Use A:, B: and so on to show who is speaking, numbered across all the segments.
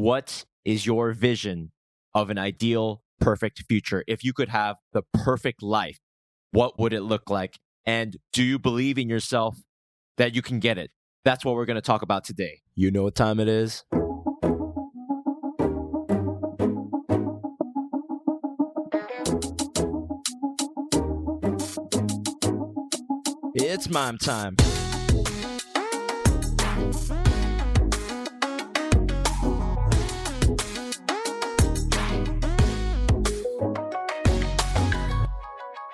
A: What is your vision of an ideal, perfect future? If you could have the perfect life, what would it look like? And do you believe in yourself that you can get it? That's what we're going to talk about today. You know what time it is? It's mime time.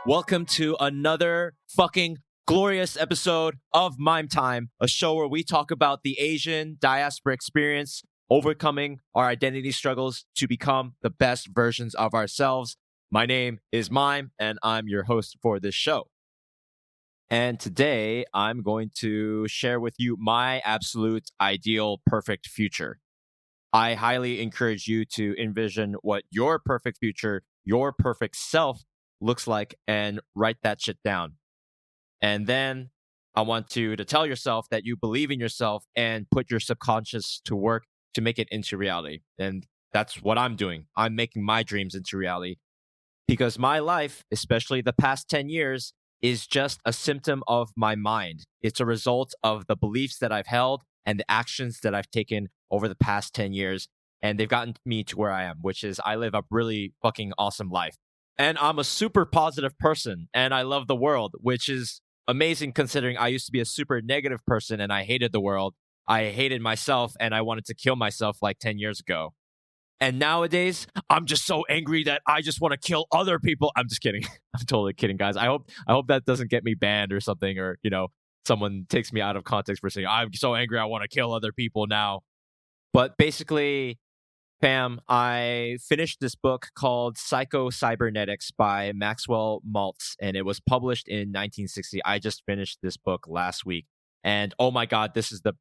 A: Welcome to another fucking glorious episode of Mime Time, a show where we talk about the Asian diaspora experience, overcoming our identity struggles to become the best versions of ourselves. My name is Mime, and I'm your host for this show. And today, I'm going to share with you my absolute ideal perfect future. I highly encourage you to envision what your perfect future, your perfect self looks like, and write that shit down. And then I want you to tell yourself that you believe in yourself and put your subconscious to work to make it into reality. And that's what I'm doing. I'm making my dreams into reality because my life, especially the past 10 years, is just a symptom of my mind. It's a result of the beliefs that I've held and the actions that I've taken over the past 10 years. And they've gotten me to where I am, which is I live a really fucking awesome life. And I'm a super positive person and I love the world, which is amazing considering I used to be a super negative person and I hated the world. I hated myself and I wanted to kill myself like 10 years ago. And nowadays, I'm just so angry that I just want to kill other people. I'm just kidding. I'm totally kidding, guys. I hope that doesn't get me banned or something, or, someone takes me out of context for saying, I'm so angry I want to kill other people now. But basically, fam, I finished this book called Psycho-Cybernetics by Maxwell Maltz, and it was published in 1960. I just finished this book last week. And oh my God, this is the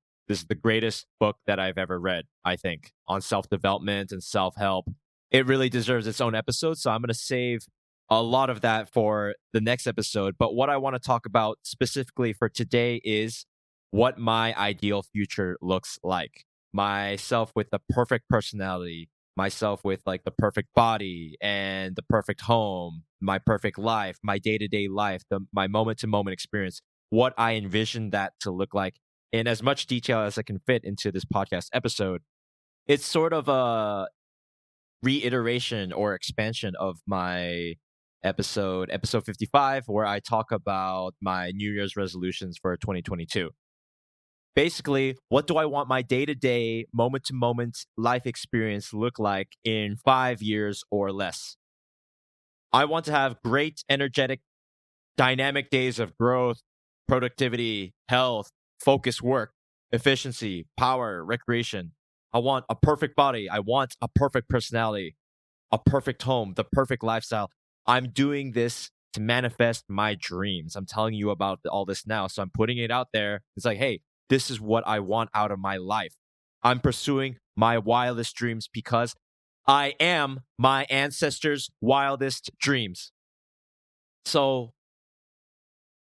A: greatest book that I've ever read, I think, on self-development and self-help. It really deserves its own episode, so I'm going to save a lot of that for the next episode. But what I want to talk about specifically for today is what my ideal future looks like. Myself with the perfect personality, myself with like the perfect body and the perfect home, my perfect life, my day-to-day life, my moment-to-moment experience, what I envision that to look like in as much detail as I can fit into this podcast episode. It's sort of a reiteration or expansion of my episode 55, where I talk about my New Year's resolutions for 2022. Basically, what do I want my day-to-day, moment-to-moment life experience look like in 5 years or less? I want to have great, energetic, dynamic days of growth, productivity, health, focused work, efficiency, power, recreation. I want a perfect body. I want a perfect personality, a perfect home, the perfect lifestyle. I'm doing this to manifest my dreams. I'm telling you about all this now, so I'm putting it out there. It's like, hey, this is what I want out of my life. I'm pursuing my wildest dreams because I am my ancestors' wildest dreams. So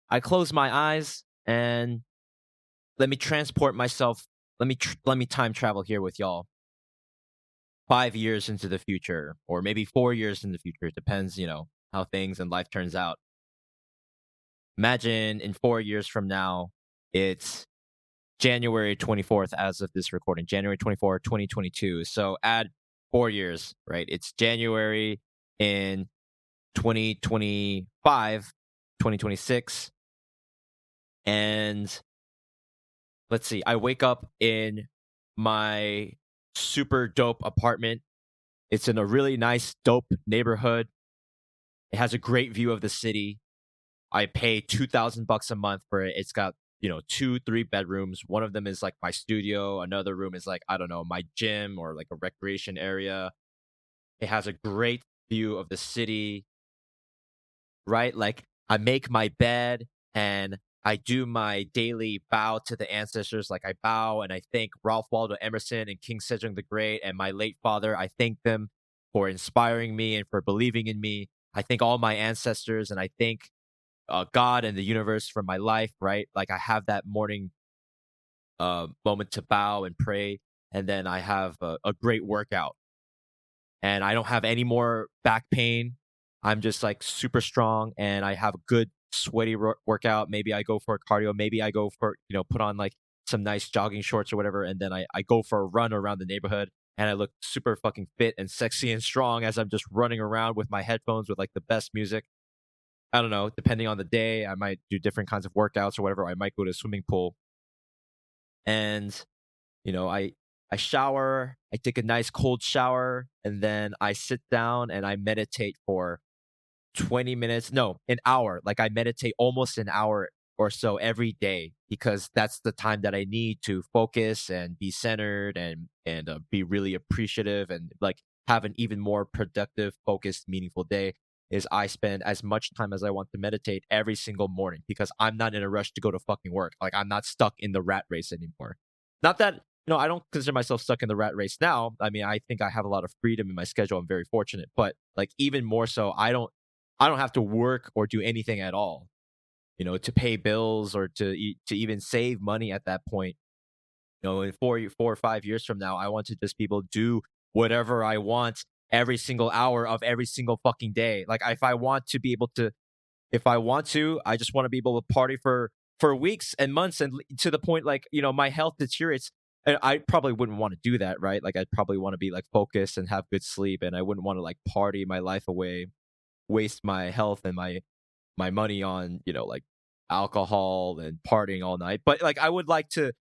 A: I close my eyes and let me transport myself. Let me time travel here with y'all. 5 years into the future, or maybe 4 years in the future. It depends, how things in life turns out. Imagine in 4 years from now, it's January 24th as of this recording, January 24th, 2022. So add 4 years, right? It's January in 2025, 2026. And let's see, I wake up in my super dope apartment. It's in a really nice, dope neighborhood. It has a great view of the city. I pay $2,000 a month for it. It's got 2-3 bedrooms. One of them is like my studio. Another room is like, I don't know, my gym or like a recreation area. It has a great view of the city, right? Like I make my bed and I do my daily bow to the ancestors. Like I bow and I thank Ralph Waldo Emerson and King Sejong the Great and my late father. I thank them for inspiring me and for believing in me. I thank all my ancestors and I thank God and the universe for my life, right? Like I have that morning moment to bow and pray. and then I have a great workout, and I don't have any more back pain. I'm just like super strong, and I have a good sweaty workout. Maybe I go for a cardio. Maybe I go for, put on like some nice jogging shorts or whatever, and then I go for a run around the neighborhood, and I look super fucking fit and sexy and strong as I'm just running around with my headphones with like the best music. I don't know, depending on the day, I might do different kinds of workouts or whatever. I might go to a swimming pool, and I shower, I take a nice cold shower, and then I sit down and I meditate for 20 minutes, no, an hour. Like I meditate almost an hour or so every day, because that's the time that I need to focus and be centered and be really appreciative and like have an even more productive, focused, meaningful day. Is I spend as much time as I want to meditate every single morning, because I'm not in a rush to go to fucking work. Like I'm not stuck in the rat race anymore. Not that, I don't consider myself stuck in the rat race now. I mean, I think I have a lot of freedom in my schedule. I'm very fortunate, but like even more so, I don't have to work or do anything at all, to pay bills or to even save money at that point. In 4 or 5 years from now, I want to just be able to do whatever I want every single hour of every single fucking day. Like if I want to, I just want to be able to party for weeks and months, and to the point like, my health deteriorates. And I probably wouldn't want to do that, right? Like I'd probably want to be like focused and have good sleep, and I wouldn't want to like party my life away, waste my health and my money on, like alcohol and partying all night. But like I would like to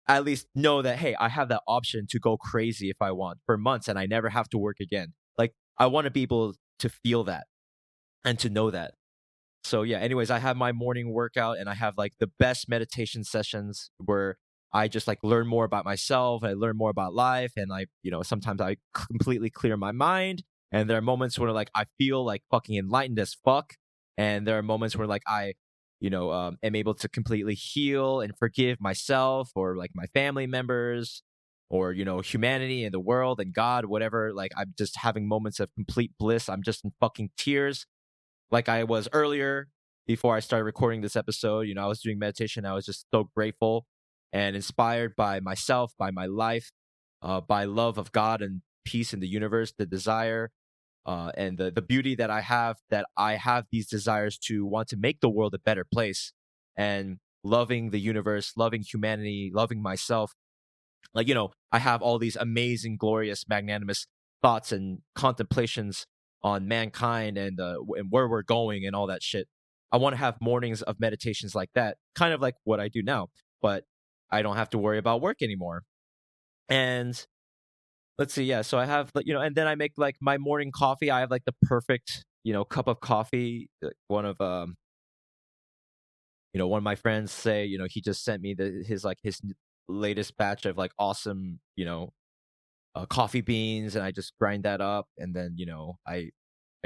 A: at least know that, hey, I have that option to go crazy if I want for months, and I never have to work again. Like I want to be able to feel that and to know that. So yeah, anyways, I have my morning workout, and I have like the best meditation sessions where I just like learn more about myself, I learn more about life, and like, sometimes I completely clear my mind. And there are moments where like I feel like fucking enlightened as fuck. And there are moments where like I, am able to completely heal and forgive myself or like my family members, or, humanity and the world and God, whatever. Like I'm just having moments of complete bliss. I'm just in fucking tears, like I was earlier before I started recording this episode. I was doing meditation. I was just so grateful and inspired by myself, by my life, by love of God and peace in the universe, the desire, and the beauty that I have these desires to want to make the world a better place, and loving the universe, loving humanity, loving myself. Like, I have all these amazing, glorious, magnanimous thoughts and contemplations on mankind and where we're going and all that shit. I want to have mornings of meditations like that, kind of like what I do now, but I don't have to worry about work anymore. And let's see, yeah. So I have, and then I make like my morning coffee. I have like the perfect, cup of coffee. One of my friends say, he just sent me his latest batch of like awesome, coffee beans, and I just grind that up, and then I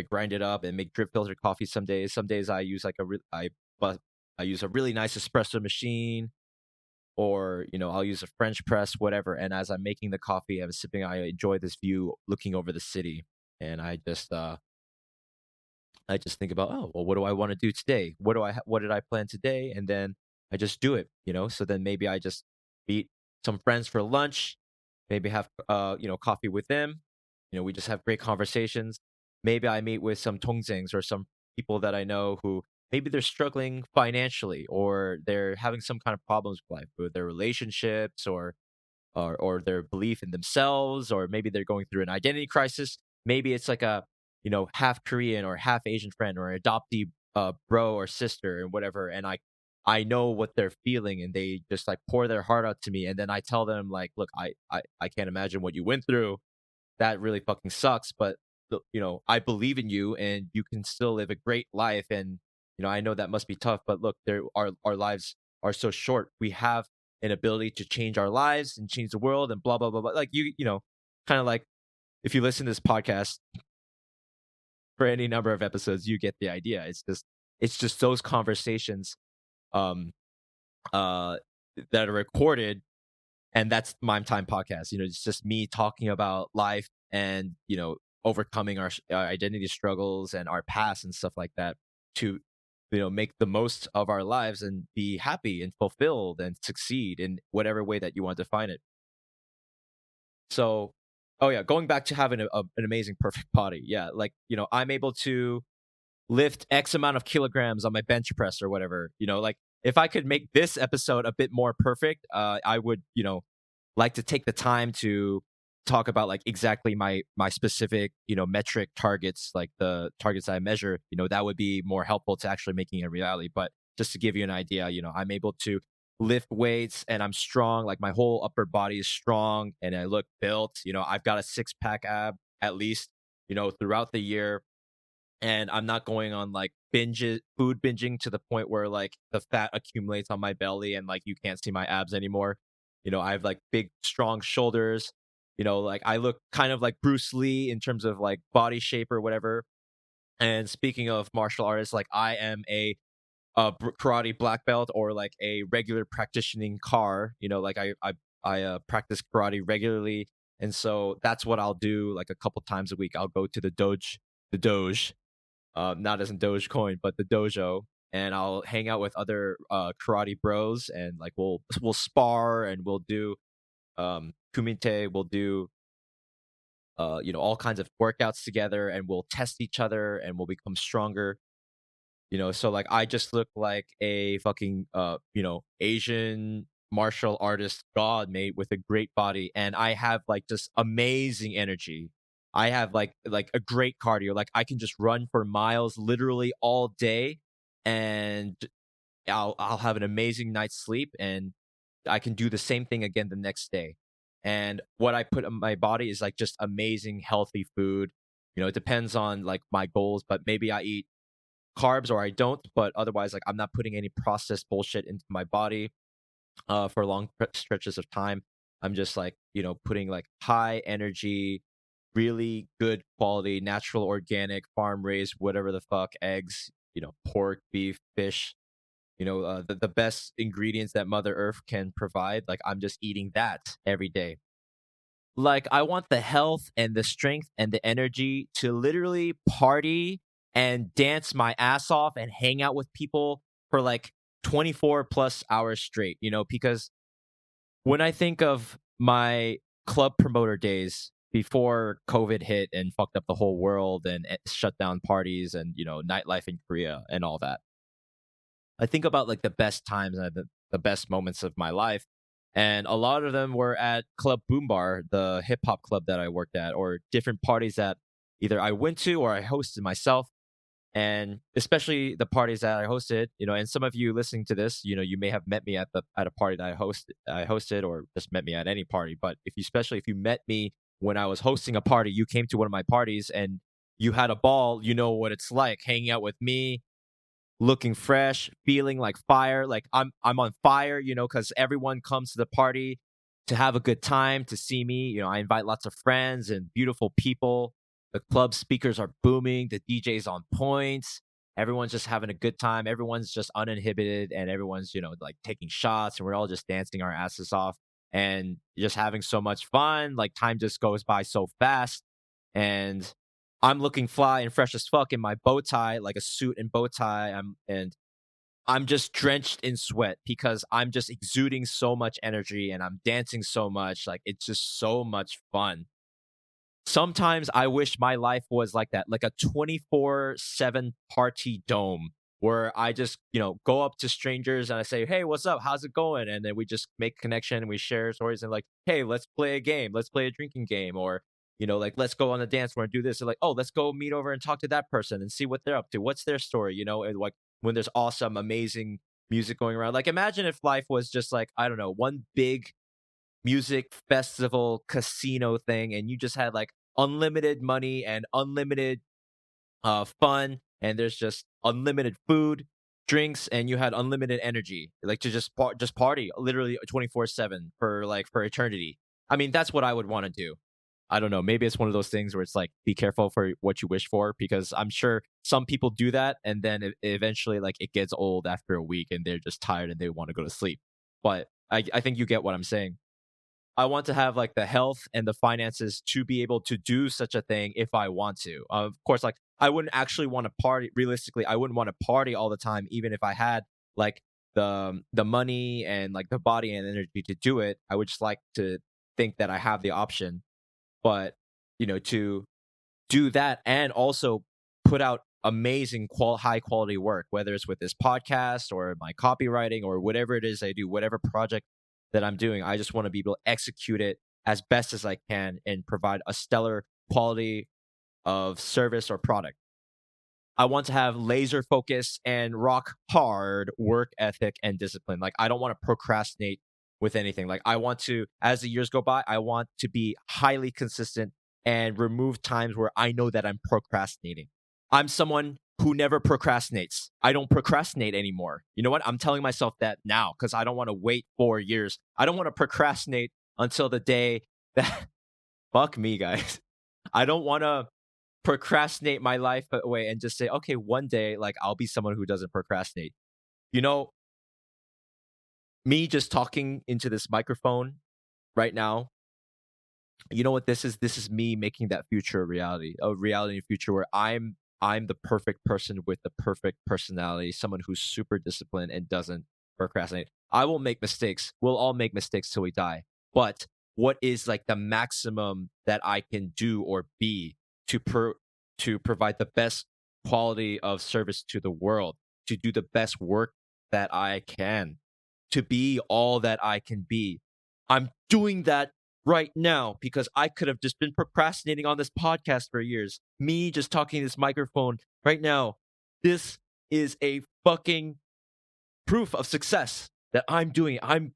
A: grind it up and make drip filter coffee some days. Some days I use like I use a really nice espresso machine, or I'll use a French press, whatever. And as I'm making the coffee, I'm sipping, I enjoy this view looking over the city, and I just think about, oh, well, what do I want to do today? What did I plan today? And then I just do it, So then maybe I just meet some friends for lunch, maybe have coffee with them. We just have great conversations. Maybe I meet with some tongzhengs or some people that I know who maybe they're struggling financially, or they're having some kind of problems with life, with their relationships, or their belief in themselves, or maybe they're going through an identity crisis. Maybe it's like a half Korean or half Asian friend, or an adoptee bro or sister and whatever, and I know what they're feeling, and they just like pour their heart out to me, and then I tell them like, look, I can't imagine what you went through. That really fucking sucks, but I believe in you, and you can still live a great life. And I know that must be tough, but look, our lives are so short. We have an ability to change our lives and change the world, and blah blah blah blah. Like kind of like, if you listen to this podcast for any number of episodes, you get the idea. It's just those conversations um uh that are recorded, and that's Mime Time Podcast. It's just me talking about life, and overcoming our identity struggles and our past and stuff like that, to make the most of our lives and be happy and fulfilled and succeed in whatever way that you want to define it. So, oh yeah, going back to having an amazing, perfect body. Yeah, like, I'm able to lift X amount of kilograms on my bench press or whatever. Like if I could make this episode a bit more perfect, I would, like to take the time to talk about like exactly my specific, metric targets, like the targets I measure. That would be more helpful to actually making it a reality. But just to give you an idea, I'm able to lift weights and I'm strong. Like my whole upper body is strong and I look built. I've got a six-pack ab at least, throughout the year, and I'm not going on like food binging to the point where like the fat accumulates on my belly and like you can't see my abs anymore. I have like big, strong shoulders. Like I look kind of like Bruce Lee in terms of like body shape or whatever. And speaking of martial artists, like I am a karate black belt or like a regular practicing car. Like I practice karate regularly, and so that's what I'll do. Like a couple times a week, I'll go to the doge, not as in Dogecoin, but the dojo, and I'll hang out with other karate bros, and like we'll spar and we'll do kumite, we'll do all kinds of workouts together, and we'll test each other, and we'll become stronger. So like I just look like a fucking Asian martial artist god made with a great body, and I have like just amazing energy. I have like a great cardio. Like I can just run for miles literally all day, and I'll have an amazing night's sleep, and I can do the same thing again the next day. And what I put in my body is like just amazing healthy food. It depends on like my goals, but maybe I eat carbs or I don't, but otherwise, like I'm not putting any processed bullshit into my body for long stretches of time. I'm just like, putting like high energy, really good quality, natural, organic, farm raised, whatever the fuck, eggs, pork, beef, fish, the best ingredients that Mother Earth can provide. Like I'm just eating that every day. Like I want the health and the strength and the energy to literally party and dance my ass off and hang out with people for like 24 plus hours straight, because when I think of my club promoter days before COVID hit and fucked up the whole world and shut down parties and, nightlife in Korea and all that, I think about like the best times and the best moments of my life. And a lot of them were at Club Boom Bar, the hip hop club that I worked at, or different parties that either I went to or I hosted myself. And especially the parties that I hosted, and some of you listening to this, you may have met me at a party that I hosted, or just met me at any party. But especially if you met me when I was hosting a party, you came to one of my parties and you had a ball, you know what it's like hanging out with me, looking fresh, feeling like fire. Like I'm on fire, because everyone comes to the party to have a good time, to see me. I invite lots of friends and beautiful people. The club speakers are booming, the DJ's on point. Everyone's just having a good time. Everyone's just uninhibited and everyone's, like taking shots, and we're all just dancing our asses off and just having so much fun. Like time just goes by so fast. And I'm looking fly and fresh as fuck in my bow tie, like a suit and bow tie. I'm just drenched in sweat because I'm just exuding so much energy and I'm dancing so much. Like it's just so much fun. Sometimes I wish my life was like that, like a 24/7 party dome where I just, go up to strangers and I say, "Hey, what's up? How's it going?" And then we just make connection and we share stories and like, "Hey, let's play a game. Let's play a drinking game." Or, like, let's go on the dance floor and do this. And like, "Oh, let's go meet over and talk to that person and see what they're up to. What's their story?" And like when there's awesome, amazing music going around. Like imagine if life was just like, I don't know, one big music festival casino thing, and you just had like unlimited money and unlimited fun, and there's just unlimited food, drinks, and you had unlimited energy, like to just party literally 24/7 for eternity. I mean, that's what I would want to do. I don't know. Maybe it's one of those things where it's like, be careful for what you wish for, because I'm sure some people do that, and then eventually, like, it gets old after a week, and they're just tired and they want to go to sleep. But I think you get what I'm saying. I want to have like the health and the finances to be able to do such a thing if I want to. Of course, like I wouldn't actually want to party. Realistically, I wouldn't want to party all the time, even if I had like the money and like the body and energy to do it. I would just like to think that I have the option, but to do that and also put out amazing high quality work, whether it's with this podcast or my copywriting or whatever it is I do, whatever project that I'm doing. I just want to be able to execute it as best as I can and provide a stellar quality of service or product. I want to have laser focus and rock hard work ethic and discipline. Like, I don't want to procrastinate with anything. Like, I want to, as the years go by, I want to be highly consistent and remove times where I know that I'm procrastinating. I'm someone who never procrastinates. I don't procrastinate anymore. You know what? I'm telling myself that now because I don't want to wait 4 years. I don't want to procrastinate until the day that, fuck me, guys. I don't want to procrastinate my life away and just say, okay, one day, like, I'll be someone who doesn't procrastinate. You know, me just talking into this microphone right now, you know what this is? This is me making that future a reality in the future where I'm the perfect person with the perfect personality, someone who's super disciplined and doesn't procrastinate. I will make mistakes. We'll all make mistakes till we die. But what is like the maximum that I can do or be to provide the best quality of service to the world, to do the best work that I can, to be all that I can be? I'm doing that right now because I could have just been procrastinating on this podcast for years. Me just talking to this microphone right now. This is a fucking proof of success that I'm doing. I'm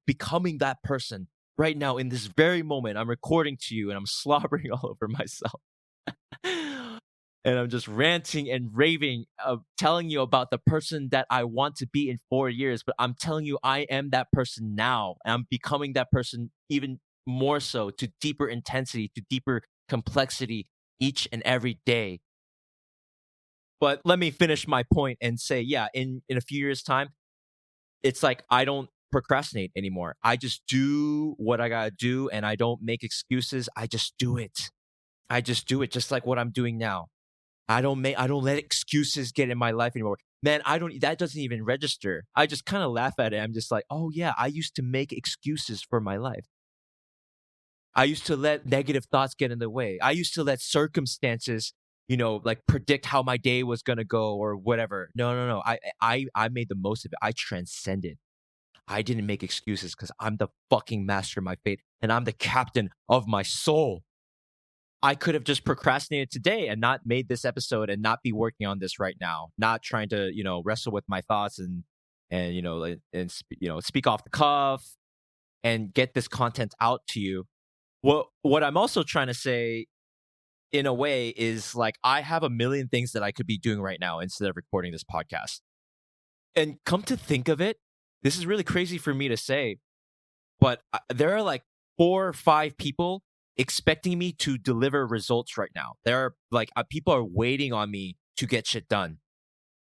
A: becoming that person right now in this very moment. I'm recording to you and I'm slobbering all over myself. And I'm just ranting and raving, telling you about the person that I want to be in 4 years. But I'm telling you, I am that person now. And I'm becoming that person even more so, to deeper intensity, to deeper complexity each and every day. But let me finish my point and say, yeah, in a few years' time, it's like I don't procrastinate anymore. I just do what I gotta do and I don't make excuses. I just do it. I just do it, just like what I'm doing now. I don't let excuses get in my life anymore. Man, that doesn't even register. I just kind of laugh at it. I'm just like, oh yeah, I used to make excuses for my life. I used to let negative thoughts get in the way. I used to let circumstances, like predict how my day was going to go or whatever. No. I made the most of it. I transcended. I didn't make excuses because I'm the fucking master of my fate and I'm the captain of my soul. I could have just procrastinated today and not made this episode and not be working on this right now, not trying to, wrestle with my thoughts and speak off the cuff and get this content out to you. What I'm also trying to say in a way is, like, I have a million things that I could be doing right now instead of recording this podcast. And come to think of it, this is really crazy for me to say, but there are like 4 or 5 people expecting me to deliver results right now. There are like people are waiting on me to get shit done.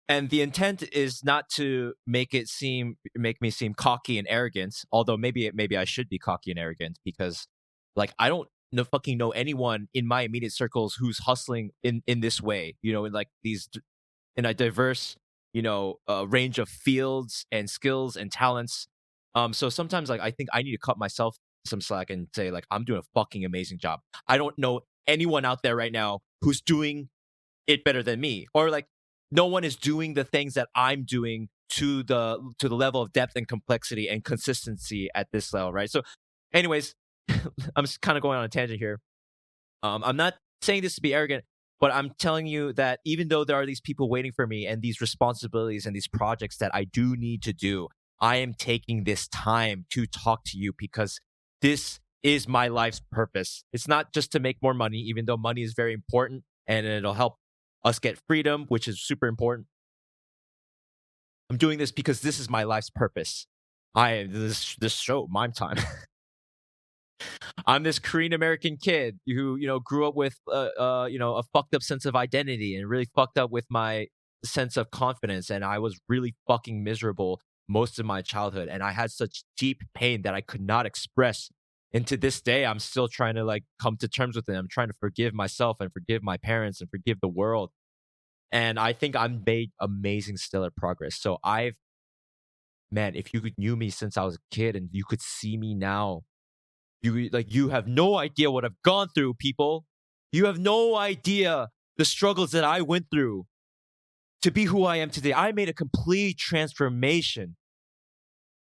A: And the intent is not to make me seem cocky and arrogant, although maybe I should be cocky and arrogant because, like, I don't fucking know anyone in my immediate circles who's hustling in this way, in like in a diverse, range of fields and skills and talents. So sometimes, like, I think I need to cut myself some slack and say, like, I'm doing a fucking amazing job. I don't know anyone out there right now who's doing it better than me, or like no one is doing the things that I'm doing to the level of depth and complexity and consistency at this level, right? So anyways, I'm just kind of going on a tangent here. I'm not saying this to be arrogant, but I'm telling you that even though there are these people waiting for me and these responsibilities and these projects that I do need to do, I am taking this time to talk to you because this is my life's purpose. It's not just to make more money, even though money is very important and it'll help us get freedom, which is super important. I'm doing this because this is my life's purpose. This show, Mime Time. I'm this Korean American kid who, grew up with, a fucked up sense of identity and really fucked up with my sense of confidence. And I was really fucking miserable most of my childhood. And I had such deep pain that I could not express. And to this day, I'm still trying to, like, come to terms with it. I'm trying to forgive myself and forgive my parents and forgive the world. And I think I've made amazing, stellar progress. So man, if you knew me since I was a kid and you could see me now, You have no idea what I've gone through, people. You have no idea the struggles that I went through to be who I am today. I made a complete transformation.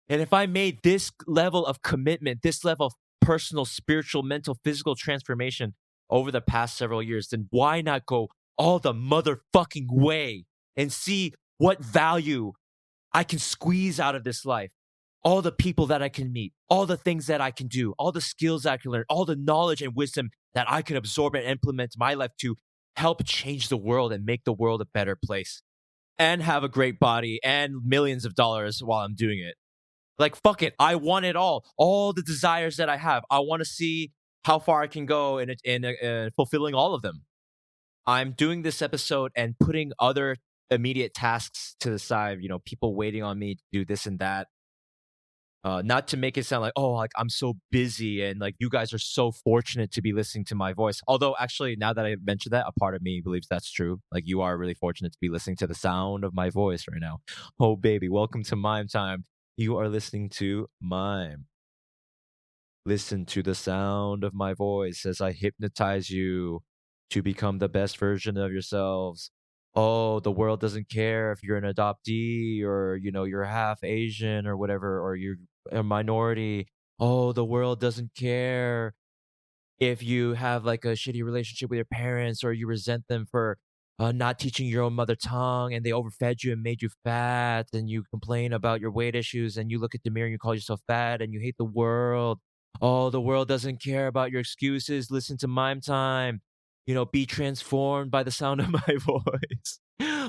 A: And if I made this level of commitment, this level of personal, spiritual, mental, physical transformation over the past several years, then why not go all the motherfucking way and see what value I can squeeze out of this life? All the people that I can meet, all the things that I can do, all the skills I can learn, all the knowledge and wisdom that I can absorb and implement in my life to help change the world and make the world a better place and have a great body and millions of dollars while I'm doing it. Like, fuck it. I want it all the desires that I have. I want to see how far I can go in fulfilling all of them. I'm doing this episode and putting other immediate tasks to the side, people waiting on me to do this and that. Not to make it sound like, oh, like I'm so busy and like you guys are so fortunate to be listening to my voice. Although actually, now that I mentioned that, a part of me believes that's true. Like you are really fortunate to be listening to the sound of my voice right now. Oh, baby, welcome to Mime Time. You are listening to Mime. Listen to the sound of my voice as I hypnotize you to become the best version of yourselves. Oh, the world doesn't care if you're an adoptee or, you're half Asian or whatever, or you're a minority. Oh, the world doesn't care if you have like a shitty relationship with your parents or you resent them for not teaching your own mother tongue and they overfed you and made you fat and you complain about your weight issues and you look at the mirror and you call yourself fat and you hate the world. Oh, the world doesn't care about your excuses. Listen to Mime Time. Be transformed by the sound of my voice.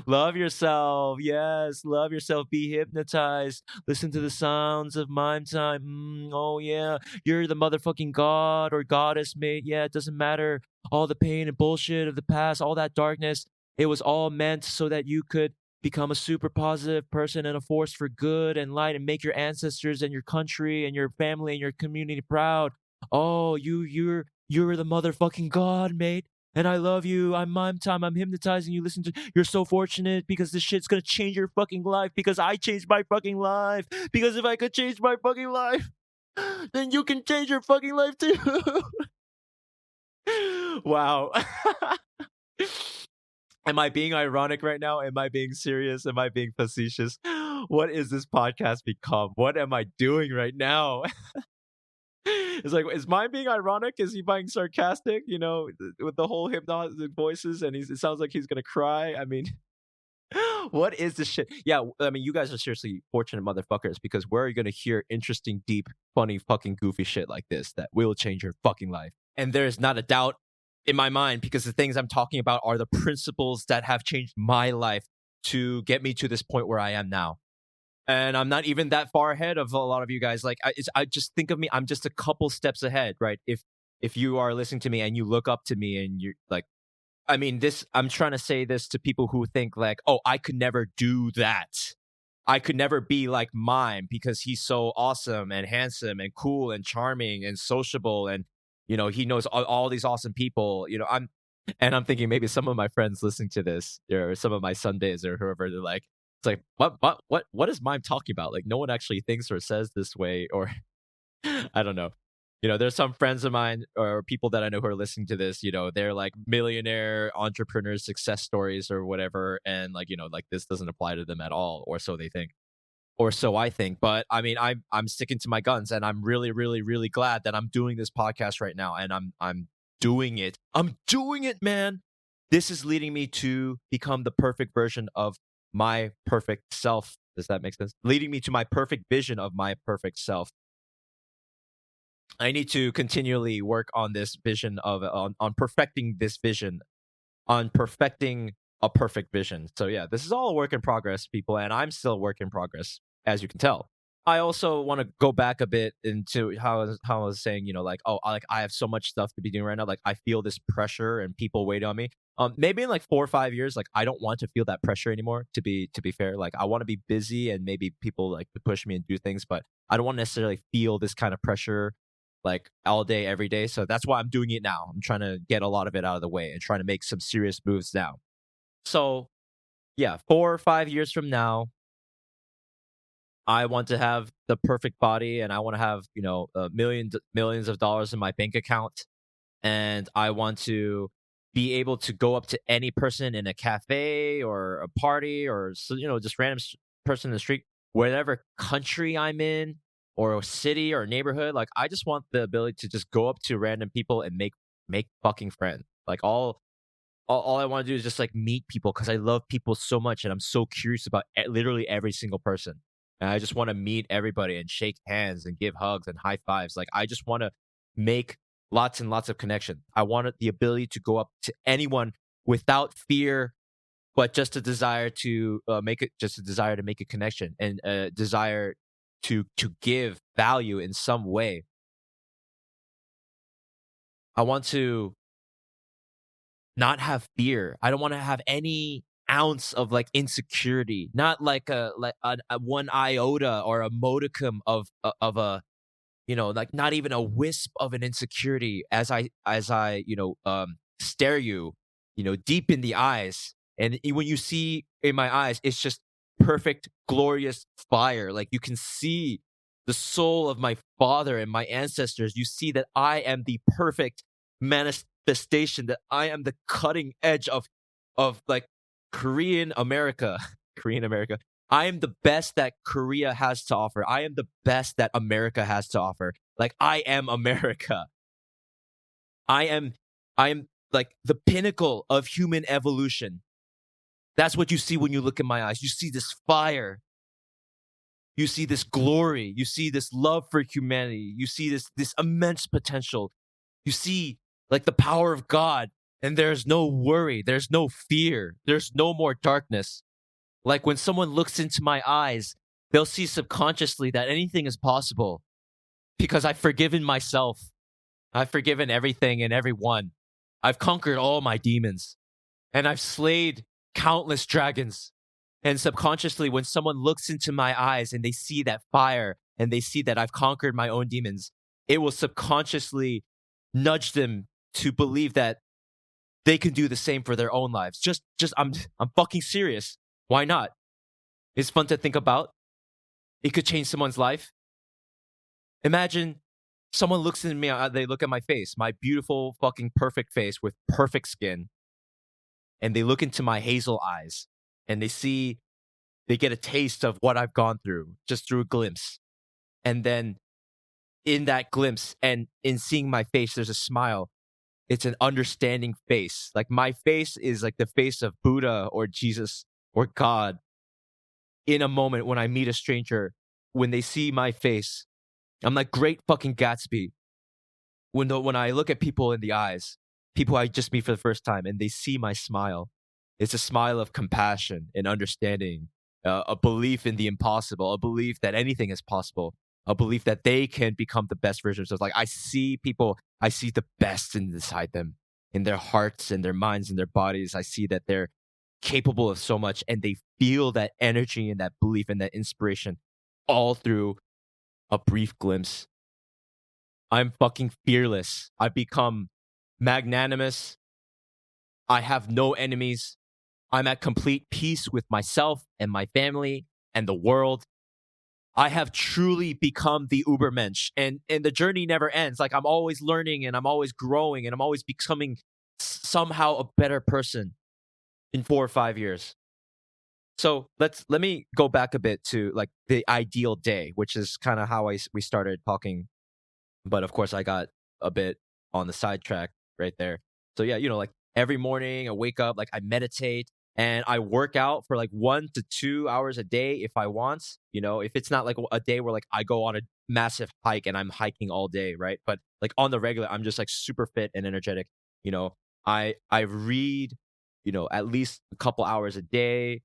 A: Love yourself. Yes, love yourself. Be hypnotized. Listen to the sounds of Mime Time. Oh, yeah. You're the motherfucking god or goddess, mate. Yeah, it doesn't matter. All the pain and bullshit of the past, all that darkness, it was all meant so that you could become a super positive person and a force for good and light and make your ancestors and your country and your family and your community proud. Oh, you're the motherfucking god, mate. And I love you. I'm Mime Time. I'm hypnotizing you. Listen to. You're so fortunate because this shit's gonna change your fucking life. Because I changed my fucking life. Because if I could change my fucking life, then you can change your fucking life too. Wow. Am I being ironic right now? Am I being serious? Am I being facetious? What is this podcast become? What am I doing right now? It's like, is mine being ironic? Is he being sarcastic? With the whole hypnotic voices, and it sounds like he's gonna cry. I mean, what is this shit? Yeah, I mean, you guys are seriously fortunate motherfuckers because where are you gonna hear interesting, deep, funny, fucking goofy shit like this that will change your fucking life? And there's not a doubt in my mind because the things I'm talking about are the principles that have changed my life to get me to this point where I am now. And I'm not even that far ahead of a lot of you guys. Like, I just think of me, I'm just a couple steps ahead, right? If you are listening to me and you look up to me and you're like, I mean, I'm trying to say this to people who think like, oh, I could never do that. I could never be like Mime because he's so awesome and handsome and cool and charming and sociable and, he knows all these awesome people. I'm thinking maybe some of my friends listening to this or some of my Sundays or whoever, they're like, it's like, what is Mime talking about? Like, no one actually thinks or says this way, or I don't know. There's some friends of mine or people that I know who are listening to this, they're like millionaire entrepreneurs, success stories or whatever. And like, like this doesn't apply to them at all, or so they think, or so I think. But I mean, I'm sticking to my guns and I'm really, really, really glad that I'm doing this podcast right now. And I'm doing it. I'm doing it, man. This is leading me to become the perfect version of my perfect self. Does that make sense? Leading me to my perfect vision of my perfect self. I need to continually work on this vision of on perfecting this vision, on perfecting a perfect vision. So yeah, this is all a work in progress, people, and I'm still a work in progress, as you can tell. I also want to go back a bit into how I was saying, like, oh, I have so much stuff to be doing right now. Like, I feel this pressure and people wait on me. Maybe in like 4 or 5 years, like, I don't want to feel that pressure anymore. To be fair, like, I want to be busy and maybe people like to push me and do things, but I don't want to necessarily feel this kind of pressure like all day, every day. So that's why I'm doing it now. I'm trying to get a lot of it out of the way and trying to make some serious moves now. So yeah, 4 or 5 years from now, I want to have the perfect body, and I want to have millions of dollars in my bank account, and I want to be able to go up to any person in a cafe or a party or just random person in the street, whatever country I'm in or a city or neighborhood. Like I just want the ability to just go up to random people and make fucking friends. Like all I want to do is just like meet people because I love people so much and I'm so curious about literally every single person. And I just want to meet everybody and shake hands and give hugs and high fives. Like I just want to make lots and lots of connection. I wanted the ability to go up to anyone without fear, but just a desire to just a desire to make a connection and a desire to give value in some way. I want to not have fear. I don't want to have any ounce of like insecurity, not like a one iota or a modicum of a like not even a wisp of an insecurity as I stare you, deep in the eyes. And when you see in my eyes, it's just perfect, glorious fire. Like you can see the soul of my father and my ancestors. You see that I am the perfect manifestation, that I am the cutting edge of like Korean America. Korean America. I am the best that Korea has to offer. I am the best that America has to offer. Like I am America. I am like the pinnacle of human evolution. That's what you see when you look in my eyes. You see this fire. You see this glory. You see this love for humanity. You see this immense potential. You see like the power of God, and there's no worry, there's no fear, there's no more darkness. Like when someone looks into my eyes, they'll see subconsciously that anything is possible because I've forgiven myself. I've forgiven everything and everyone. I've conquered all my demons and I've slayed countless dragons. And subconsciously, when someone looks into my eyes and they see that fire and they see that I've conquered my own demons, it will subconsciously nudge them to believe that they can do the same for their own lives. I'm fucking serious. Why not? It's fun to think about. It could change someone's life. Imagine someone looks in me, they look at my face, my beautiful fucking perfect face with perfect skin, and they look into my hazel eyes and they get a taste of what I've gone through just through a glimpse. And then in that glimpse and in seeing my face, there's a smile. It's an understanding face. Like my face is like the face of Buddha or Jesus or God. In a moment when I meet a stranger, when they see my face, I'm like great fucking Gatsby. When I look at people in the eyes, people I just meet for the first time, and they see my smile, it's a smile of compassion and understanding, a belief in the impossible, a belief that anything is possible, a belief that they can become the best versions of. Like I see people, I see the best inside them, in their hearts and their minds and their bodies. I see that they're capable of so much, and they feel that energy and that belief and that inspiration all through a brief glimpse. I'm fucking fearless. I've become magnanimous. I have no enemies. I'm at complete peace with myself and my family and the world. I have truly become the Ubermensch, and the journey never ends. Like I'm always learning and I'm always growing and I'm always becoming somehow a better person in 4 or 5 years. So let me go back a bit to like the ideal day, which is kind of how we started talking. But of course, I got a bit on the sidetrack right there. So yeah, like every morning I wake up, like I meditate and I work out for like 1 to 2 hours a day if I want. If it's not like a day where like I go on a massive hike and I'm hiking all day, right? But like on the regular, I'm just like super fit and energetic. I read, at least a couple hours a day.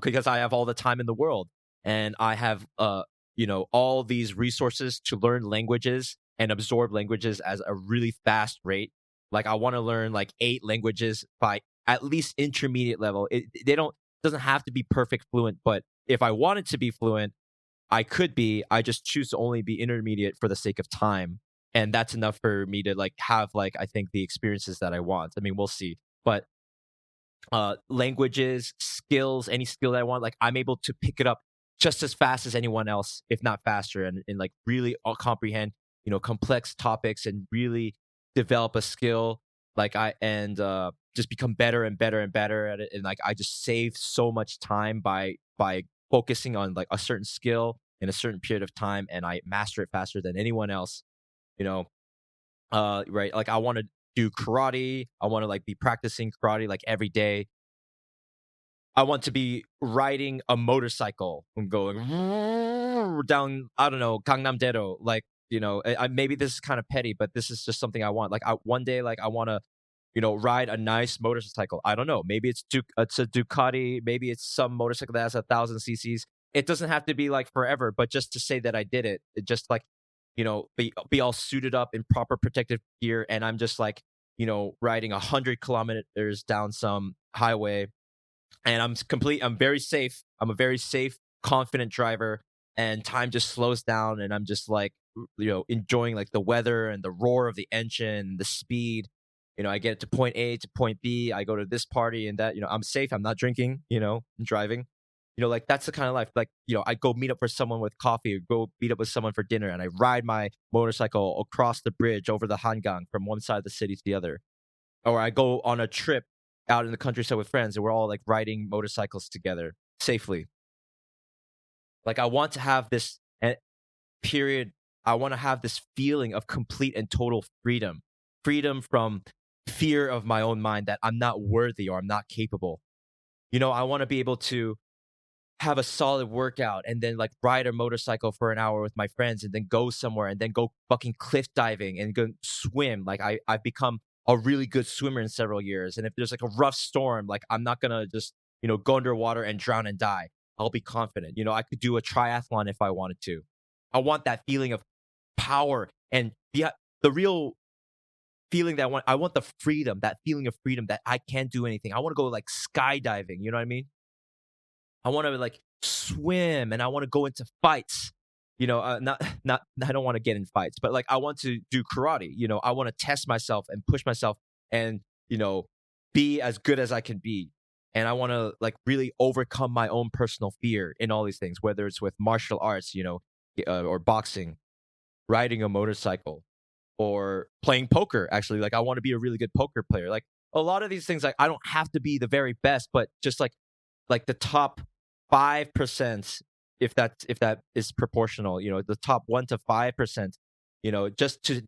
A: Because I have all the time in the world, and I have all these resources to learn languages and absorb languages at a really fast rate. Like I want to learn like 8 languages by at least intermediate level. Doesn't have to be perfect fluent, but if I wanted to be fluent, I could be. I just choose to only be intermediate for the sake of time, and that's enough for me to like have like I think the experiences that I want. I mean, we'll see, but languages, skills, any skill that I want, like I'm able to pick it up just as fast as anyone else, if not faster, and like really comprehend, complex topics and really develop a skill like I and just become better and better and better at it. And like I just save so much time by focusing on like a certain skill in a certain period of time, and I master it faster than anyone else. You know, right? Like I want to do karate. I want to like be practicing karate like every day. I want to be riding a motorcycle and going down, I don't know, Gangnam-daedo. Like, maybe this is kind of petty, but this is just something I want. Like, one day, like, I want to, ride a nice motorcycle. I don't know. Maybe it's a Ducati. Maybe it's some motorcycle that has 1,000 cc's. It doesn't have to be like forever, but just to say that I did it, just like, be all suited up in proper protective gear. And I'm just like, riding 100 kilometers down some highway, and I'm very safe. I'm a very safe, confident driver, and time just slows down, and I'm just like, enjoying like the weather and the roar of the engine, the speed. I get to point A to point B. I go to this party and that. I'm safe. I'm not drinking. And driving. Like that's the kind of life. Like, I go meet up for someone with coffee, or go meet up with someone for dinner, and I ride my motorcycle across the bridge over the Hangang from one side of the city to the other, or I go on a trip out in the countryside with friends, and we're all like riding motorcycles together safely. Like I want to have this period. I want to have this feeling of complete and total freedom from fear of my own mind that I'm not worthy or I'm not capable. I want to be able to have a solid workout and then like ride a motorcycle for an hour with my friends and then go somewhere and then go fucking cliff diving and go swim. Like I've become a really good swimmer in several years. And if there's like a rough storm, like I'm not gonna just, go underwater and drown and die. I'll be confident. I could do a triathlon if I wanted to. I want that feeling of power and the real feeling that I want the freedom, that feeling of freedom that I can't do anything. I want to go like skydiving. You know what I mean? I want to like swim, and I want to go into fights. Not I don't want to get in fights, but like I want to do karate. I want to test myself and push myself, and be as good as I can be. And I want to like really overcome my own personal fear in all these things, whether it's with martial arts, or boxing, riding a motorcycle, or playing poker. Actually, like I want to be a really good poker player. Like a lot of these things, like I don't have to be the very best, but just like the top 5%, if that is proportional, the top 1 to 5%, just to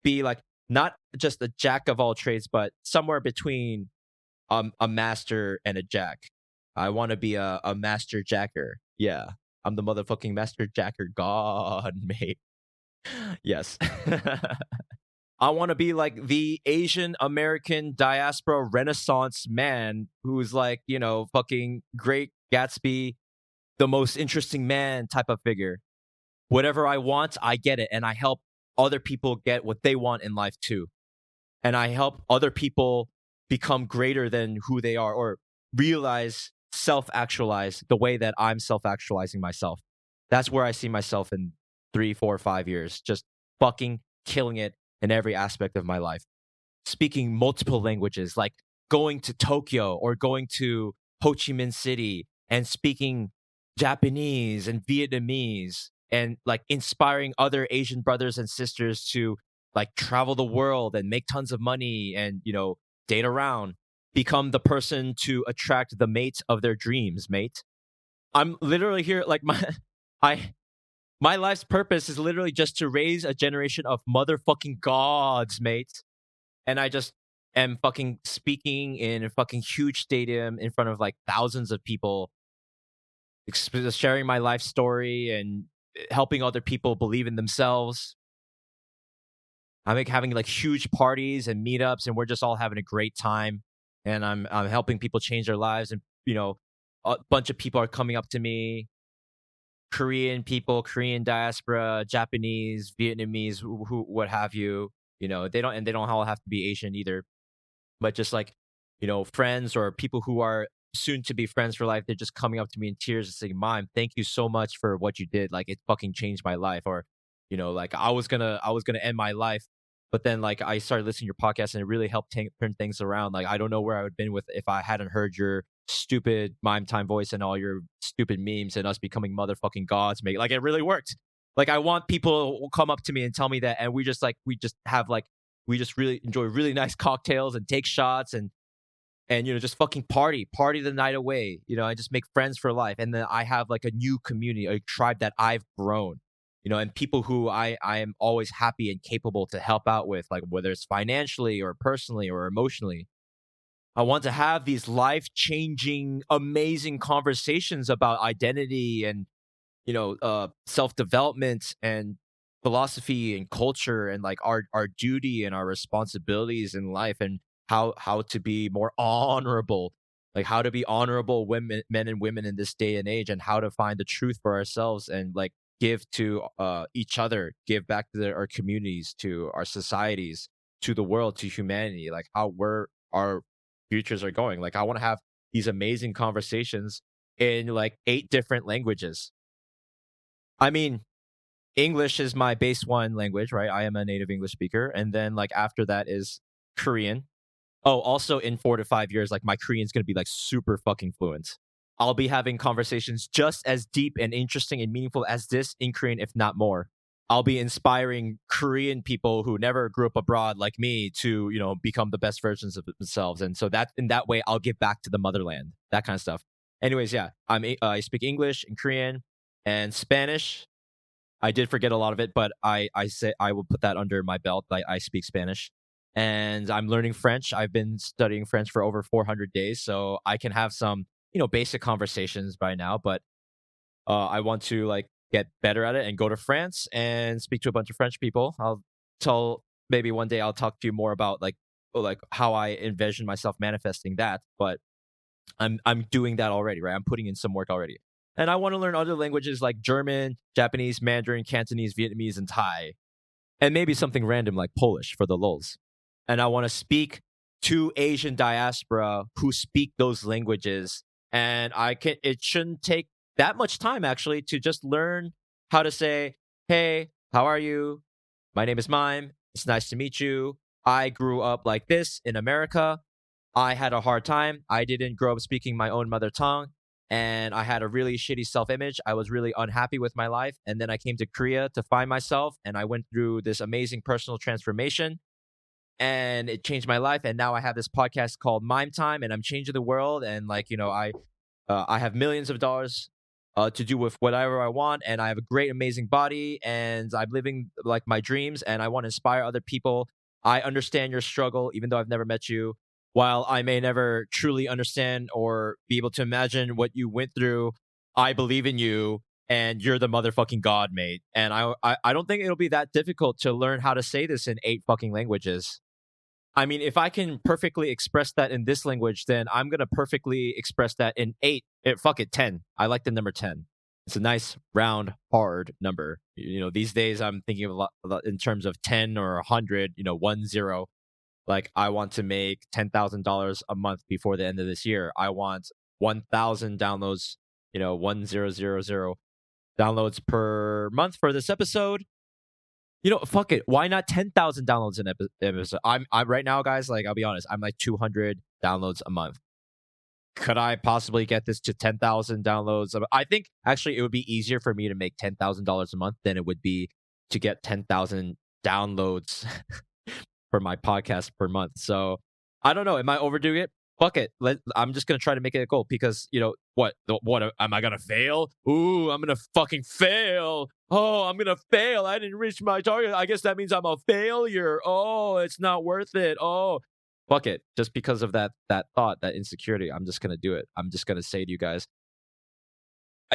A: be like not just a jack of all trades, but somewhere between a master and a jack. I want to be a master jacker. Yeah, I'm the motherfucking master jacker god, mate. Yes. I want to be like the Asian American diaspora Renaissance man who's like, fucking Great Gatsby, the most interesting man type of figure. Whatever I want, I get it. And I help other people get what they want in life too. And I help other people become greater than who they are, or realize, self-actualize the way that I'm self-actualizing myself. That's where I see myself in 3, 4, 5 years, just fucking killing it in every aspect of my life. Speaking multiple languages, like going to Tokyo or going to Ho Chi Minh City and speaking Japanese and Vietnamese, and like inspiring other Asian brothers and sisters to like travel the world and make tons of money and, date around, become the person to attract the mate of their dreams, mate. I'm literally here, like my life's purpose is literally just to raise a generation of motherfucking gods, mate. And I just am fucking speaking in a fucking huge stadium in front of like thousands of people, sharing my life story and helping other people believe in themselves. I'm like having like huge parties and meetups, and we're just all having a great time. And I'm helping people change their lives, and a bunch of people are coming up to me. Korean people, Korean diaspora, Japanese, Vietnamese, who what have you. They don't all have to be Asian either, but just like, friends or people who are soon to be friends for life. They're just coming up to me in tears and saying, "Mom, thank you so much for what you did. Like it fucking changed my life." Or, like I was gonna end my life, but then like I started listening to your podcast and it really helped turn things around. Like I don't know where I would have been with if I hadn't heard your stupid mime time voice and all your stupid memes and us becoming motherfucking gods make like it really worked. Like I want people who come up to me and tell me that, and we just have like we just really enjoy really nice cocktails and take shots and just fucking party the night away. I just make friends for life, and then I have like a new community, a tribe that I've grown. And people who I am always happy and capable to help out with, like whether it's financially or personally or emotionally. I want to have these life-changing, amazing conversations about identity and self-development and philosophy and culture and like our duty and our responsibilities in life and how to be more honorable, like how to be honorable men and women in this day and age, and how to find the truth for ourselves and like give to each other, give back to our communities, to our societies, to the world, to humanity, like how our futures are going. Like I want to have these amazing conversations in like 8 different languages. I mean, English is my base 1 language, right? I am a native English speaker. And then like after that is Korean. Oh, also in 4 to 5 years, like my Korean's going to be like super fucking fluent. I'll be having conversations just as deep and interesting and meaningful as this in Korean, if not more. I'll be inspiring Korean people who never grew up abroad like me to, become the best versions of themselves. And so that in that way, I'll give back to the motherland, that kind of stuff. Anyways, yeah, I speak English and Korean and Spanish. I did forget a lot of it, but I say I will put that under my belt. I speak Spanish. And I'm learning French. I've been studying French for over 400 days, so I can have some, basic conversations by now. But I want to like get better at it and go to France and speak to a bunch of French people. Maybe one day I'll talk to you more about like how I envision myself manifesting that. But I'm doing that already, right? I'm putting in some work already. And I want to learn other languages like German, Japanese, Mandarin, Cantonese, Vietnamese, and Thai. And maybe something random like Polish for the lulz. And I want to speak to Asian diaspora who speak those languages. And it shouldn't take that much time actually to just learn how to say, hey, how are you? My name is Mime. It's nice to meet you. I grew up like this in America. I had a hard time. I didn't grow up speaking my own mother tongue. And I had a really shitty self-image. I was really unhappy with my life. And then I came to Korea to find myself. And I went through this amazing personal transformation. And it changed my life. And now I have this podcast called Mime Time. And I'm changing the world. And I have millions of dollars to do with whatever I want. And I have a great, amazing body. And I'm living like my dreams. And I want to inspire other people. I understand your struggle, even though I've never met you. While I may never truly understand or be able to imagine what you went through, I believe in you, and you're the motherfucking god, mate. And I don't think it'll be that difficult to learn how to say this in 8 fucking languages. I mean, if I can perfectly express that in this language, then I'm going to perfectly express that in 10. I like the number 10. It's a nice, round, hard number. These days I'm thinking of a lot in terms of 10 or 100, 10. Like, I want to make $10,000 a month before the end of this year. I want 1,000 downloads, 1,000 downloads per month for this episode. Fuck it. Why not 10,000 downloads an episode? I'm right now, guys, like, I'll be honest, I'm like 200 downloads a month. Could I possibly get this to 10,000 downloads? I think actually it would be easier for me to make $10,000 a month than it would be to get 10,000 downloads for my podcast per month. So I don't know. Am I overdoing it? Fuck it. I'm just going to try to make it a goal because, what am I going to fail? Ooh, I'm going to fucking fail. Oh, I'm going to fail. I didn't reach my target. I guess that means I'm a failure. Oh, it's not worth it. Oh, fuck it. Just because of that thought, that insecurity, I'm just going to do it. I'm just going to say to you guys,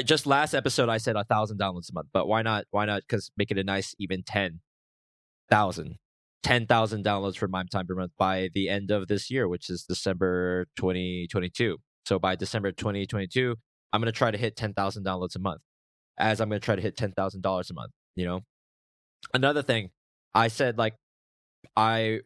A: just last episode, I said 1,000 downloads a month, but why not? Why not? Because make it a nice even 10,000. 10,000 downloads for Mime Time per month by the end of this year, which is December 2022. So by December 2022, I'm going to try to hit 10,000 downloads a month, as I'm going to try to hit $10,000 a month. Another thing, I said, like, I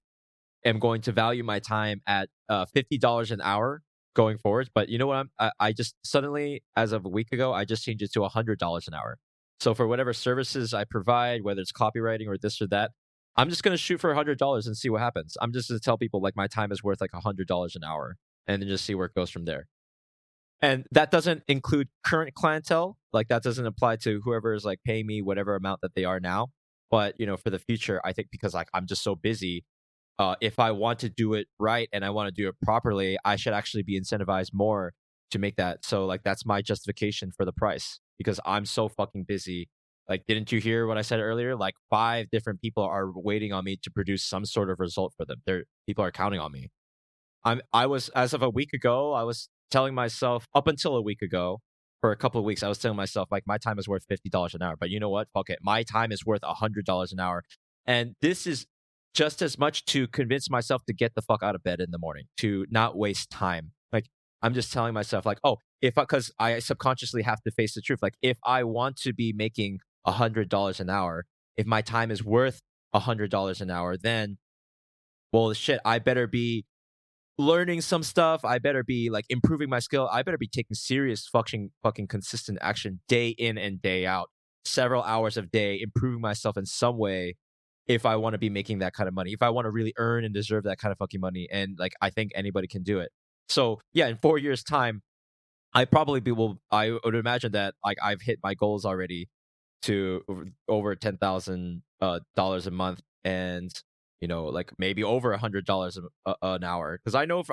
A: am going to value my time at $50 an hour going forward. But you know what? I just suddenly, as of a week ago, I just changed it to $100 an hour. So for whatever services I provide, whether it's copywriting or this or that, I'm just going to shoot for $100 and see what happens. I'm just going to tell people like my time is worth like $100 an hour and then just see where it goes from there. And that doesn't include current clientele. Like that doesn't apply to whoever is like paying me whatever amount that they are now. But for the future, I think because like I'm just so busy, if I want to do it right and I want to do it properly, I should actually be incentivized more to make that. So like that's my justification for the price because I'm so fucking busy. Like, didn't you hear what I said earlier? Like 5 different people are waiting on me to produce some sort of result for them. People are counting on me. I was as of a week ago, I was telling myself up until a week ago, for a couple of weeks, I was telling myself like my time is worth $50 an hour. But you know what? Fuck it. My time is worth $100 an hour. And this is just as much to convince myself to get the fuck out of bed in the morning, to not waste time. Like I'm just telling myself like, oh, because I subconsciously have to face the truth. Like if I want to be making $100 an hour, if my time is worth $100 an hour, then well shit, I better be learning some stuff. I better be like improving my skill. I better be taking serious fucking consistent action day in and day out, several hours of day, improving myself in some way if I want to be making that kind of money, if I want to really earn and deserve that kind of fucking money. And like, I think anybody can do it. So yeah, in 4 years time, I would imagine that like I've hit my goals already to over $10,000 a month. And like maybe over $100 an hour. Because I know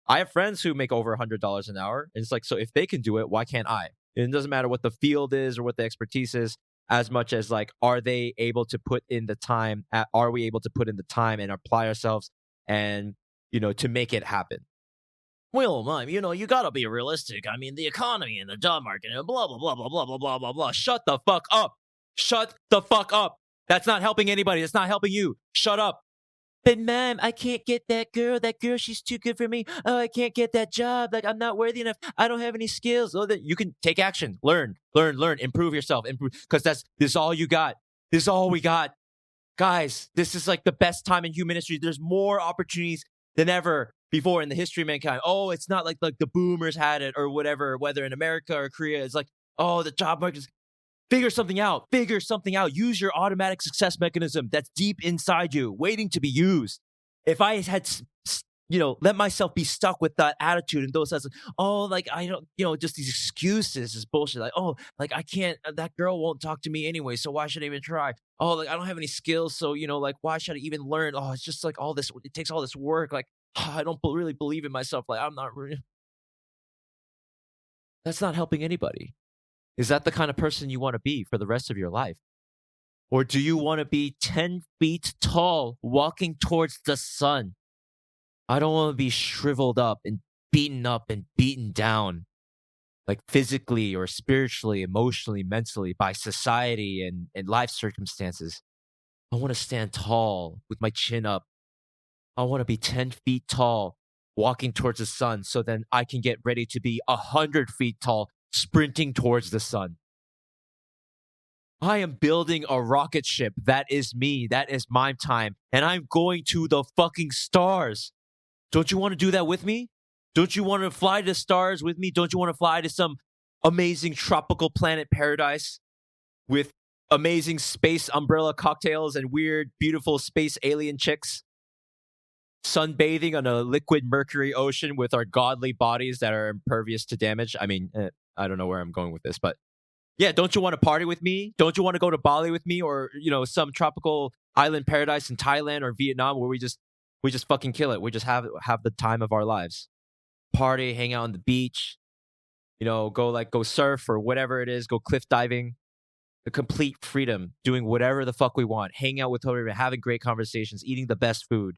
A: I have friends who make over $100 an hour. And it's like, so if they can do it, why can't I? And it doesn't matter what the field is or what the expertise is, as much as like, are they able to put in the time? Are we able to put in the time and apply ourselves and, to make it happen?
B: Well, Mime, you gotta be realistic. I mean, the economy and the job market and blah, blah, blah, blah, blah, blah, blah, blah, blah.
A: Shut the fuck up. Shut the fuck up. That's not helping anybody. That's not helping you. Shut up.
B: But Mom, I can't get that girl. That girl, she's too good for me. Oh, I can't get that job. Like, I'm not worthy enough. I don't have any skills.
A: Oh, you can take action. Learn. Improve yourself. Because this is all you got. This is all we got. Guys, this is like the best time in human history. There's more opportunities than ever before in the history of mankind. Oh, it's not like the boomers had it or whatever, whether in America or Korea. It's like, oh, the job market is... Figure something out. Use your automatic success mechanism that's deep inside you, waiting to be used. If I had, let myself be stuck with that attitude and those things, oh, like I don't, just these excuses is bullshit. Like, oh, like I can't, that girl won't talk to me anyway, so why should I even try? Oh, like I don't have any skills, so like why should I even learn? Oh, it's just like all this. It takes all this work. Like I don't really believe in myself. Like I'm not really. That's not helping anybody. Is that the kind of person you want to be for the rest of your life? Or do you want to be 10 feet tall walking towards the sun? I don't want to be shriveled up and beaten down, like physically or spiritually, emotionally, mentally by society and life circumstances. I want to stand tall with my chin up. I want to be 10 feet tall walking towards the sun so then I can get ready to be 100 feet tall sprinting towards the sun. I am building a rocket ship. That is me. That is my time. And I'm going to the fucking stars. Don't you want to do that with me? Don't you want to fly to the stars with me? Don't you want to fly to some amazing tropical planet paradise with amazing space umbrella cocktails and weird, beautiful space alien chicks? Sunbathing on a liquid mercury ocean with our godly bodies that are impervious to damage. I mean, I don't know where I'm going with this, but yeah, don't you want to party with me? Don't you want to go to Bali with me, or some tropical island paradise in Thailand or Vietnam where we just fucking kill it? We just have the time of our lives. Party, hang out on the beach, go surf or whatever it is, go cliff diving. The complete freedom, doing whatever the fuck we want, hanging out with whoever, having great conversations, eating the best food,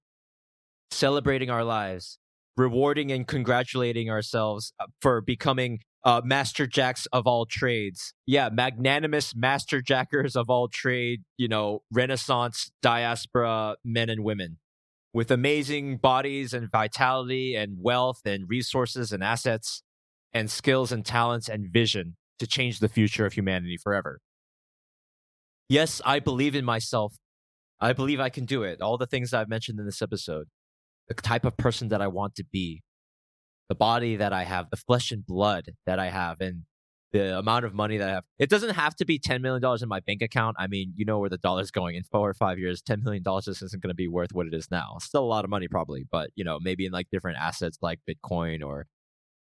A: celebrating our lives, rewarding and congratulating ourselves for becoming master jacks of all trades. Yeah, magnanimous master jackers of all trade, Renaissance diaspora men and women with amazing bodies and vitality and wealth and resources and assets and skills and talents and vision to change the future of humanity forever. Yes, I believe in myself. I believe I can do it. All the things I've mentioned in this episode. The type of person that I want to be, the body that I have, the flesh and blood that I have, and the amount of money that I have. It doesn't have to be $10 million in my bank account. I mean, you know where the dollar's going. In 4 or 5 years, $10 million just isn't going to be worth what it is now. Still a lot of money probably, but maybe in like different assets like Bitcoin or,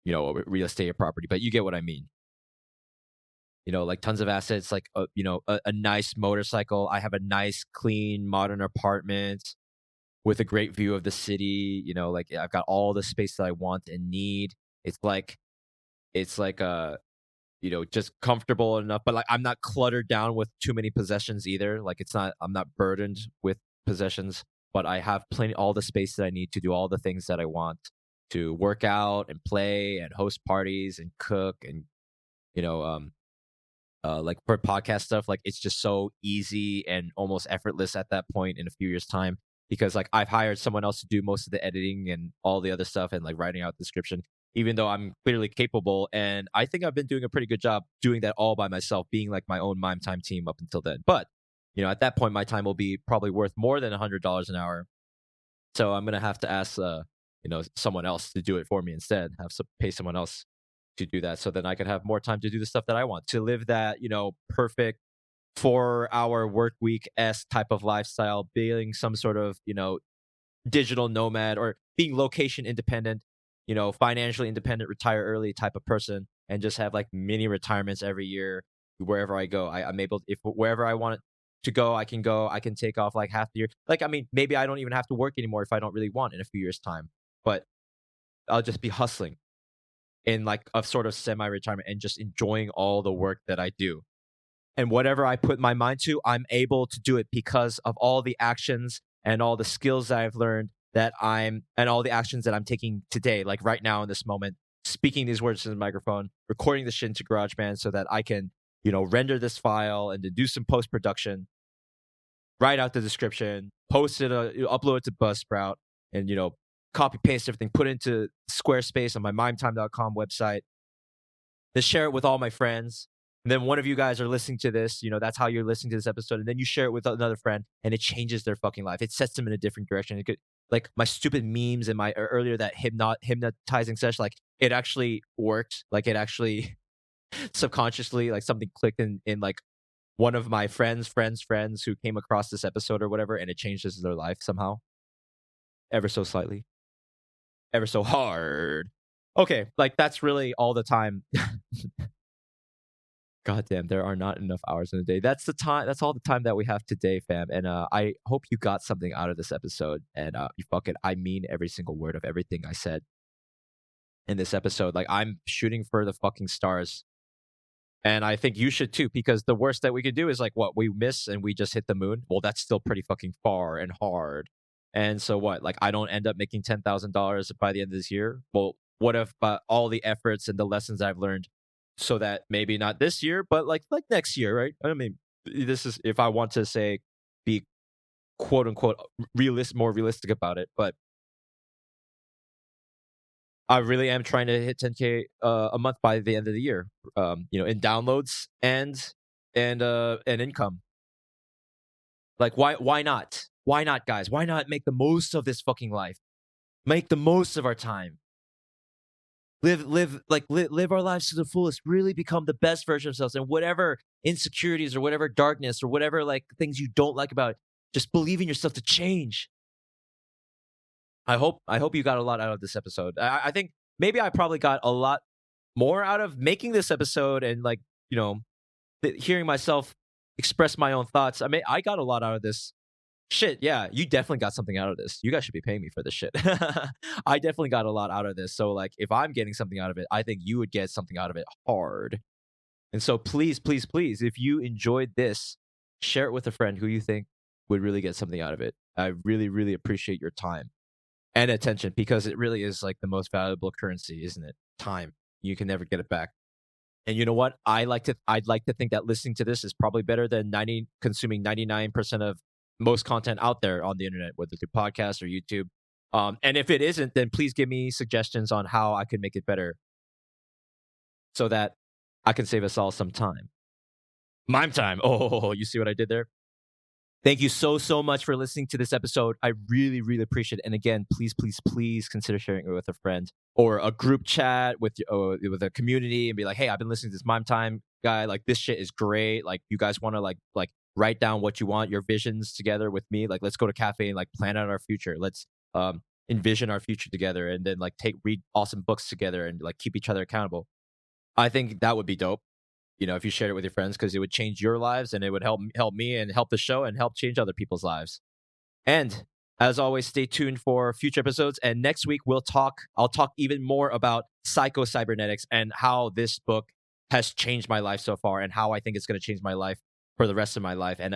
A: real estate or property, but you get what I mean. Like tons of assets, like a nice motorcycle. I have a nice, clean, modern apartment with a great view of the city. Like I've got all the space that I want and need. It's like just comfortable enough, but like I'm not cluttered down with too many possessions either. Like I'm not burdened with possessions, but I have all the space that I need to do all the things that I want to work out and play and host parties and cook and like for podcast stuff, like it's just so easy and almost effortless at that point in a few years time, because like I've hired someone else to do most of the editing and all the other stuff and like writing out the description, even though I'm clearly capable. And I think I've been doing a pretty good job doing that all by myself, being like my own mime time team up until then. But at that point, my time will be probably worth more than $100 an hour. So I'm going to have to ask, someone else to do it for me instead, pay someone else to do that, so then I could have more time to do the stuff that I want, to live that, perfect 4-hour work week-esque type of lifestyle, being some sort of, digital nomad, or being location independent, financially independent, retire early type of person, and just have like mini retirements every year wherever I go. I'm able, if wherever I want to go, I can take off like half the year. Like, I mean, maybe I don't even have to work anymore if I don't really want in a few years' time, but I'll just be hustling in like a sort of semi-retirement and just enjoying all the work that I do. And whatever I put my mind to, I'm able to do it because of all the actions and all the skills that I've learned and all the actions that I'm taking today, like right now in this moment, speaking these words to the microphone, recording this shit into GarageBand so that I can, render this file and to do some post-production, write out the description, post it, upload it to Buzzsprout, and, copy paste everything, put it into Squarespace on my mimetime.com website, then share it with all my friends. And then one of you guys are listening to this, that's how you're listening to this episode. And then you share it with another friend and it changes their fucking life. It sets them in a different direction. It could, like my stupid memes and my earlier, that hypnotizing session, like it actually worked. Like it actually subconsciously, like something clicked in like one of my friends who came across this episode or whatever, and it changes their life somehow, ever so slightly, ever so hard. Okay, like that's really all the time. God damn, there are not enough hours in a day. That's all the time that we have today, fam. And I hope you got something out of this episode. And I mean every single word of everything I said in this episode. Like, I'm shooting for the fucking stars. And I think you should too, because the worst that we could do is like what we miss and we just hit the moon. Well, that's still pretty fucking far and hard. And so what? Like, I don't end up making $10,000 by the end of this year. Well, what if all the efforts and the lessons I've learned, so that maybe not this year, but like next year, right? I mean, this is if I want to say be quote unquote more realistic about it, but I really am trying to hit 10K a month by the end of the year, in downloads and income. Like, why not? Why not, guys? Why not make the most of this fucking life? Make the most of our time. Live our lives to the fullest. Really become the best version of ourselves, and whatever insecurities or whatever darkness or whatever like things you don't like about it, just believe in yourself to change. I hope you got a lot out of this episode. I think maybe I probably got a lot more out of making this episode and like, hearing myself express my own thoughts. I mean, I got a lot out of this. Shit, yeah, you definitely got something out of this. You guys should be paying me for this shit. I definitely got a lot out of this. So like, if I'm getting something out of it, I think you would get something out of it hard. And so please, please, please, if you enjoyed this, share it with a friend who you think would really get something out of it. I really, really appreciate your time and attention, because it really is like the most valuable currency, isn't it? Time. You can never get it back. And you know what? I'd like to think that listening to this is probably better than consuming 99% of most content out there on the internet, whether through podcasts or YouTube. And if it isn't, then please give me suggestions on how I can make it better so that I can save us all some time. Mime time. Oh, you see what I did there? Thank you so, so much for listening to this episode. I really, really appreciate it. And again, please, please, please consider sharing it with a friend or a group chat with a community and be like, hey, I've been listening to this Mime Time guy. Like, this shit is great. Like, you guys want to like write down what you want, your visions together with me. Like, let's go to cafe and like plan out our future. Let's envision our future together, and then like read awesome books together and like keep each other accountable. I think that would be dope. If you shared it with your friends, because it would change your lives and it would help me and help the show and help change other people's lives. And as always, stay tuned for future episodes. And next week I'll talk even more about psycho-cybernetics and how this book has changed my life so far and how I think it's going to change my life for the rest of my life. And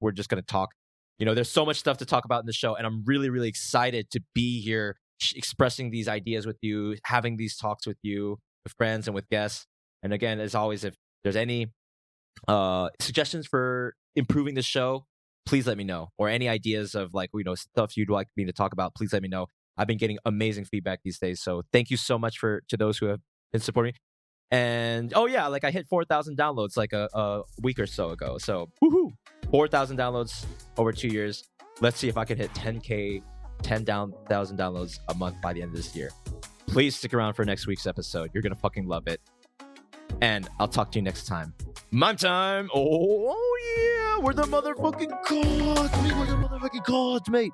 A: we're just going to talk. There's so much stuff to talk about in the show, and I'm really, really excited to be here expressing these ideas with you, having these talks with you, with friends and with guests. And again, as always, if there's any suggestions for improving the show, please let me know. Or any ideas of stuff you'd like me to talk about, please let me know. I've been getting amazing feedback these days. So thank you so much to those who have been supporting me. And I hit 4,000 downloads like a week or so ago. So woohoo! 4,000 downloads over 2 years. Let's see if I can hit 10,000 downloads a month by the end of this year. Please stick around for next week's episode. You're gonna fucking love it. And I'll talk to you next time. Mime time. Oh yeah, we're the motherfucking gods, mate.